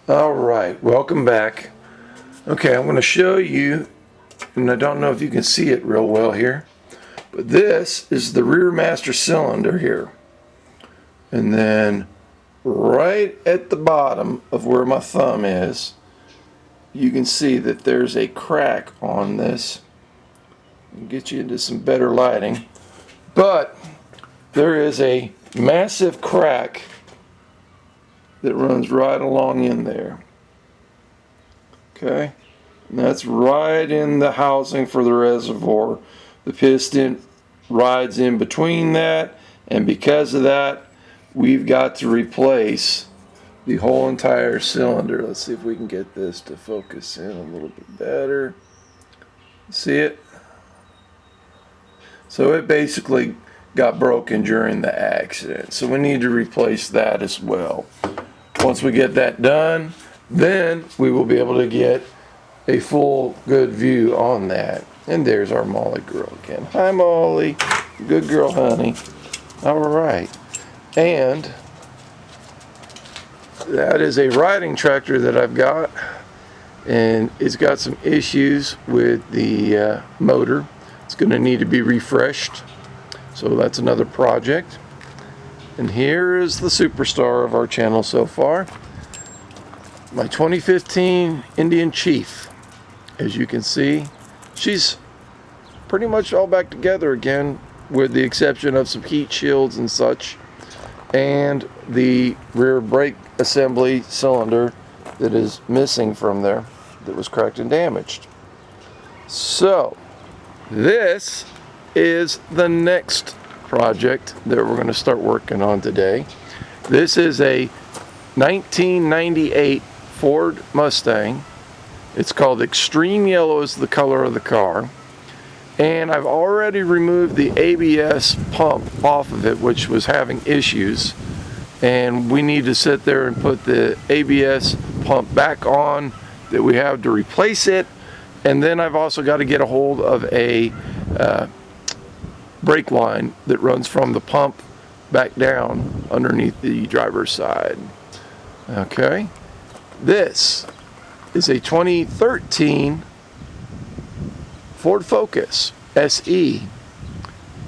Alright, welcome back. Okay, I'm going to show you, and I don't know if you can see it real well here, but this is the rear master cylinder here. And then right at the bottom of where my thumb is, you can see that there's a crack on this. I'll get you into some better lighting. But there is a massive crack that runs right along in there. Okay, and that's right in the housing for the reservoir. The piston rides in between that, and because of that, we've got to replace the whole entire cylinder. Let's see if we can get this to focus in a little bit better. See it? So it basically got broken during the accident. So we need to replace that as well. Once we get that done, then we will be able to get a full good view on that. And there's our Molly girl again. Hi Molly, good girl honey. All right, and that is a riding tractor that I've got, and it's got some issues with the motor. It's going to need to be refreshed, so that's another project. And here is the superstar of our channel so far, my 2015 Indian Chief. As you can see, she's pretty much all back together again, with the exception of some heat shields and such, and the rear brake assembly cylinder that is missing from there, that was cracked and damaged. So this is the next project that we're going to start working on today. This is a 1998 Ford Mustang. It's called Extreme Yellow is the color of the car, and I've already removed the ABS pump off of it, which was having issues, and we need to sit there and put the ABS pump back on that we have to replace it. And then I've also got to get a hold of a brake line that runs from the pump back down underneath the driver's side. Okay, this is a 2013 Ford Focus SE,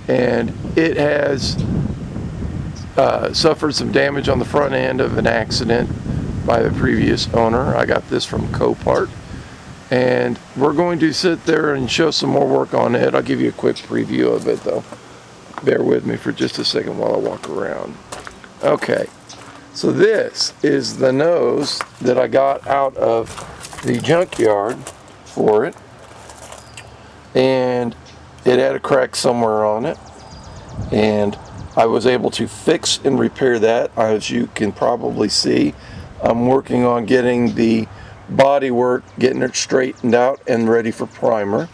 and it has suffered some damage on the front end of an accident by the previous owner. I got this from Copart, and we're going to sit there and show some more work on it. I'll give you a quick preview of it though. Bear with me for just a second while I walk around. Okay, so this is the nose that I got out of the junkyard for it, and it had a crack somewhere on it, and I was able to fix and repair that. As you can probably see, I'm working on getting the body work, getting it straightened out and ready for primer.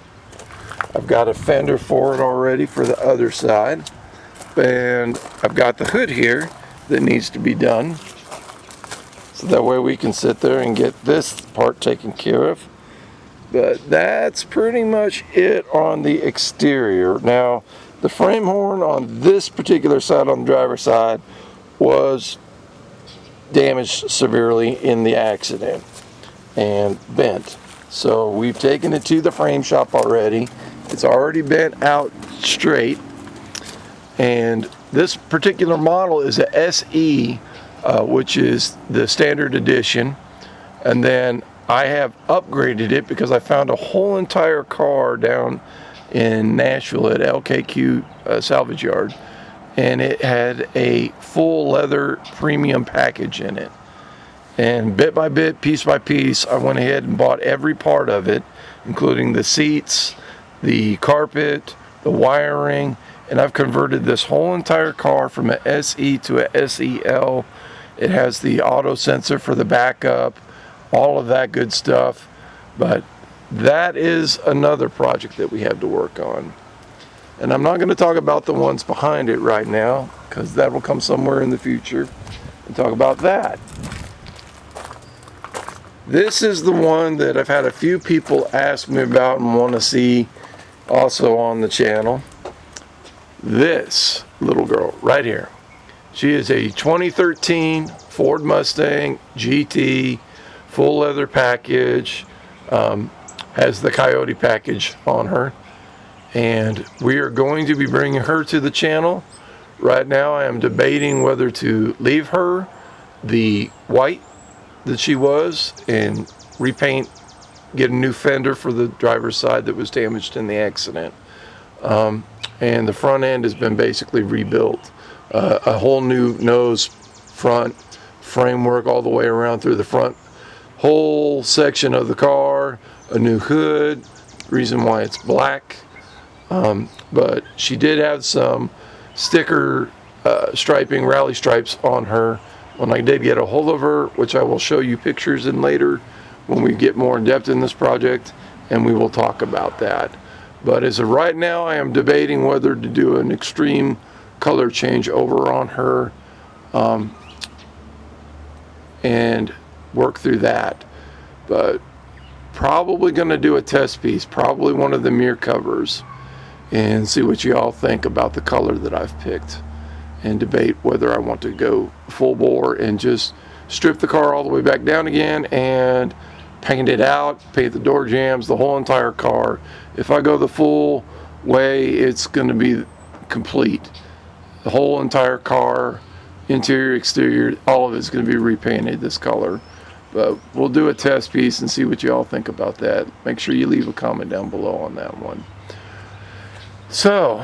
I've got a fender for it already for the other side, and I've got the hood here that needs to be done, so that way we can sit there and get this part taken care of. But that's pretty much it on the exterior. Now, the frame horn on this particular side, on the driver's side, was damaged severely in the accident and bent. So we've taken it to the frame shop already. It's already bent out straight, and this particular model is a SE, which is the standard edition. And then I have upgraded it because I found a whole entire car down in Nashville at LKQ salvage yard, and it had a full leather premium package in it. And bit by bit, piece by piece, I went ahead and bought every part of it, including the seats, the carpet, the wiring, and I've converted this whole entire car from a SE to a SEL. It has the auto sensor for the backup, all of that good stuff. But that is another project that we have to work on. And I'm not going to talk about the ones behind it right now, because that will come somewhere in the future and talk about that. This is the one that I've had a few people ask me about and want to see also on the channel. This little girl right here. She is a 2013 Ford Mustang GT full leather package, has the Coyote package on her, and we are going to be bringing her to the channel. Right now I am debating whether to leave her the white that she was and repaint, get a new fender for the driver's side that was damaged in the accident. And the front end has been basically rebuilt. A whole new nose, front framework all the way around through the front whole section of the car, a new hood, reason why it's black. But she did have some sticker striping, rally stripes on her when I did get a hold of her, which I will show you pictures in later when we get more in depth in this project, and we will talk about that. But as of right now, I am debating whether to do an extreme color change over on her and work through that. But probably going to do a test piece, probably one of the mirror covers, and see what you all think about the color that I've picked, and debate whether I want to go full bore and just strip the car all the way back down again and paint it out, paint the door jambs, the whole entire car. If I go the full way, it's going to be complete. The whole entire car, interior, exterior, all of it's going to be repainted this color. But we'll do a test piece and see what you all think about that. Make sure you leave a comment down below on that one. So,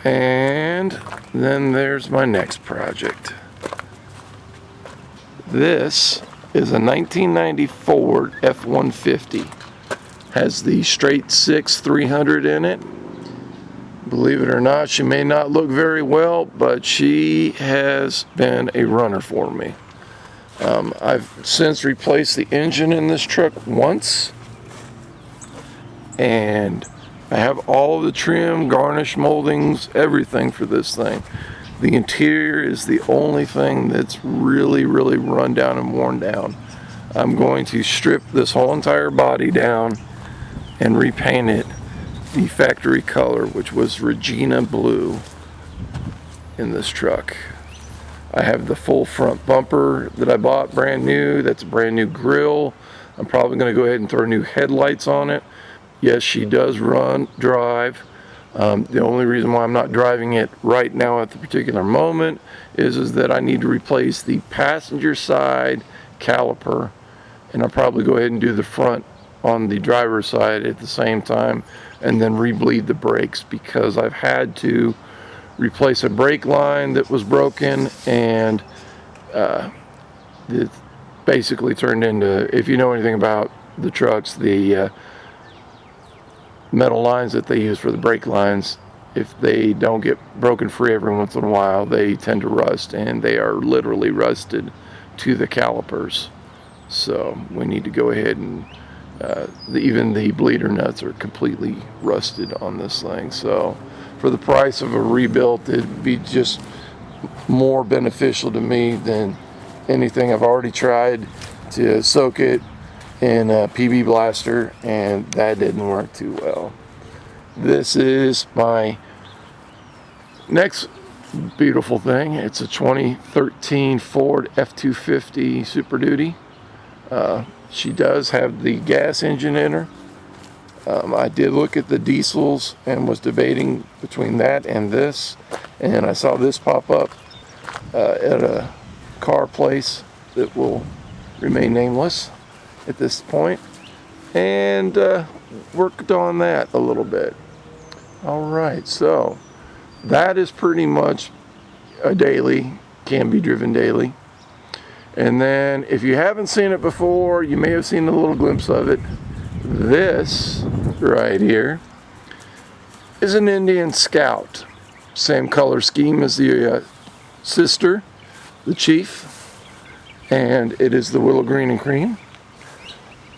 and then there's my next project. This is a 1990 Ford F-150. Has the straight 6 300 in it. Believe it or not, she may not look very well, but she has been a runner for me. I've since replaced the engine in this truck once, and I have all of the trim, garnish, moldings, everything for this thing. The interior is the only thing that's really run down and worn down. I'm going to strip this whole entire body down and repaint it the factory color, which was Regina Blue in this truck. I have the full front bumper that I bought brand new. That's a brand new grill. I'm probably going to go ahead and throw new headlights on it. Yes, she does drive. The only reason why I'm not driving it right now at the particular moment is that I need to replace the passenger side caliper, and I'll probably go ahead and do the front on the driver's side at the same time, and then rebleed the brakes, because I've had to replace a brake line that was broken, and it basically turned into, if you know anything about the trucks, the metal lines that they use for the brake lines, if they don't get broken free every once in a while, they tend to rust, and they are literally rusted to the calipers. So we need to go ahead and even the bleeder nuts are completely rusted on this thing. So for the price of a rebuild, it'd be just more beneficial to me than anything. I've already tried to soak it in a PB Blaster, and that didn't work too well. This is my next beautiful thing. It's a 2013 Ford F-250 Super Duty. She does have the gas engine in her. I did look at the diesels and was debating between that and this, and I saw this pop up at a car place that will remain nameless at this point, and worked on that a little bit. Alright, so that is pretty much a daily, can be driven daily. And then if you haven't seen it before, you may have seen a little glimpse of it. This right here is an Indian Scout, same color scheme as the sister, the Chief, and it is the Willow Green and Cream.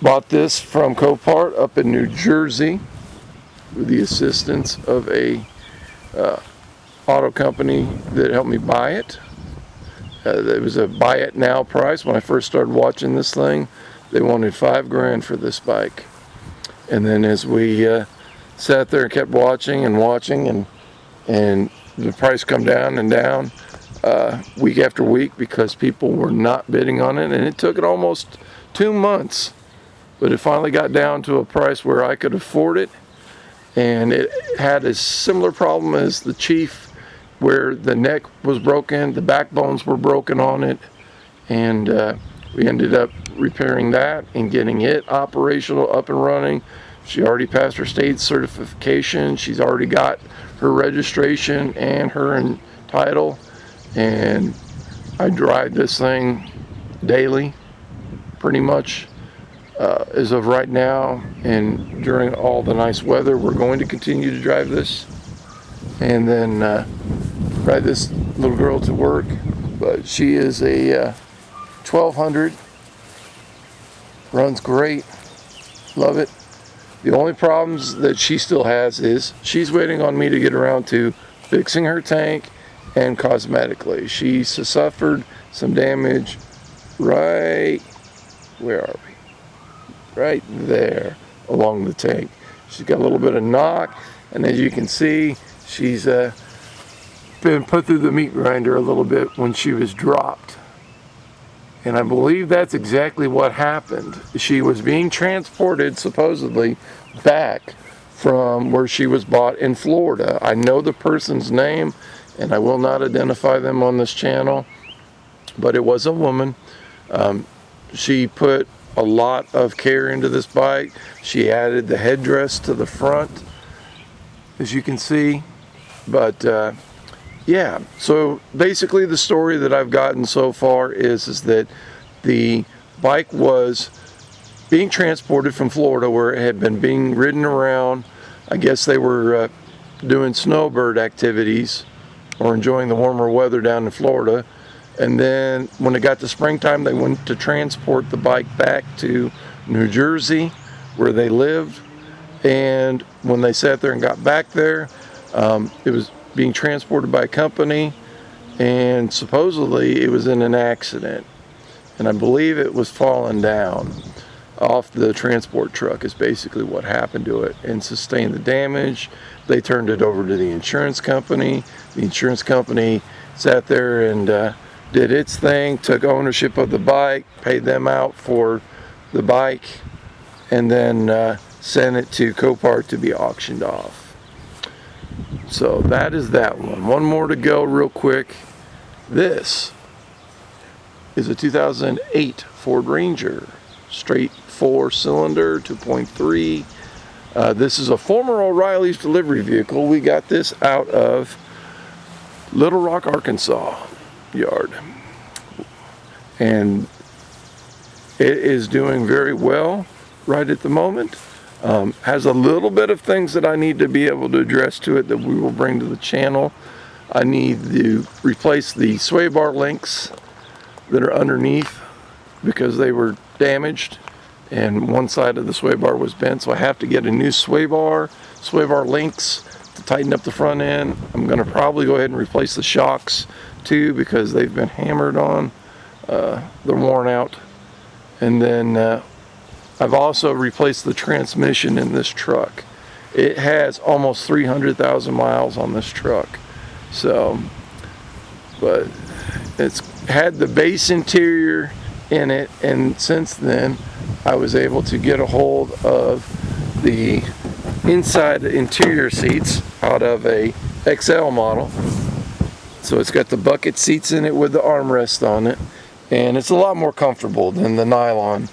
Bought this from Copart up in New Jersey with the assistance of a auto company that helped me buy it. It was a buy it now price. When I first started watching this thing, they wanted $5 grand for this bike. And then as we sat there and kept watching and the price come down and down week after week, because people were not bidding on it, and it took it almost 2 months, but it finally got down to a price where I could afford it. And it had a similar problem as the Chief, where the neck was broken, the backbones were broken on it, and we ended up repairing that and getting it operational, up and running. She already passed her state certification. She's already got her registration and her title, and I drive this thing daily, pretty much. As of right now, and during all the nice weather, we're going to continue to drive this, and then ride this little girl to work. But she is a 1200, runs great, love it. The only problems that she still has is she's waiting on me to get around to fixing her tank and cosmetically. She's suffered some damage right, where are we? Right there along the tank. She's got a little bit of knock, and as you can see, she's been put through the meat grinder a little bit when she was dropped. And I believe that's exactly what happened. She was being transported supposedly back from where she was bought in Florida. I know the person's name, and I will not identify them on this channel, but it was a woman. She put a lot of care into this bike. She added the headdress to the front, as you can see. But yeah, so basically the story that I've gotten so far is that the bike was being transported from Florida, where it had been being ridden around. I guess they were doing snowbird activities or enjoying the warmer weather down in Florida. And then when it got to springtime, they went to transport the bike back to New Jersey, where they lived. And when they sat there and got back there, it was being transported by a company, and supposedly it was in an accident. And I believe it was falling down off the transport truck is basically what happened to it, and sustained the damage. They turned it over to the insurance company. The insurance company sat there and did its thing, took ownership of the bike, paid them out for the bike, and then sent it to Copart to be auctioned off. So that is that one. One more to go real quick. This is a 2008 Ford Ranger, straight 4-cylinder, 2.3. This is a former O'Reilly's delivery vehicle. We got this out of Little Rock, Arkansas yard, and it is doing very well right at the moment. Has a little bit of things that I need to be able to address to it that we will bring to the channel. I need to replace the sway bar links that are underneath because they were damaged and one side of the sway bar was bent, so I have to get a new sway bar links to tighten up the front end. I'm going to probably go ahead and replace the shocks too, because they've been hammered on. They're worn out. And then I've also replaced the transmission in this truck. It has almost 300,000 miles on this truck. So, but it's had the base interior in it, and since then I was able to get a hold of the inside interior seats out of a XL model. So it's got the bucket seats in it with the armrest on it, and it's a lot more comfortable than the nylon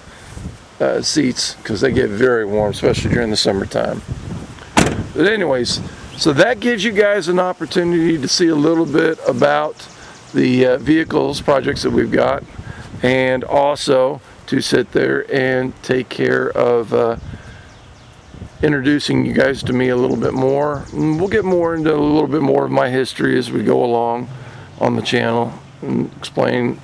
seats, because they get very warm, especially during the summertime. But anyways, so that gives you guys an opportunity to see a little bit about the vehicles projects that we've got, and also to sit there and take care of introducing you guys to me a little bit more. And we'll get more into a little bit more of my history as we go along on the channel and explain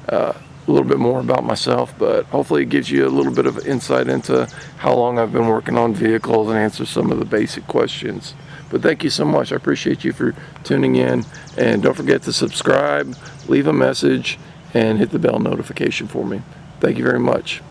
a little bit more about myself, but hopefully it gives you a little bit of insight into how long I've been working on vehicles and answer some of the basic questions. But thank you so much. I appreciate you for tuning in, and don't forget to subscribe, leave a message, and hit the bell notification for me. Thank you very much.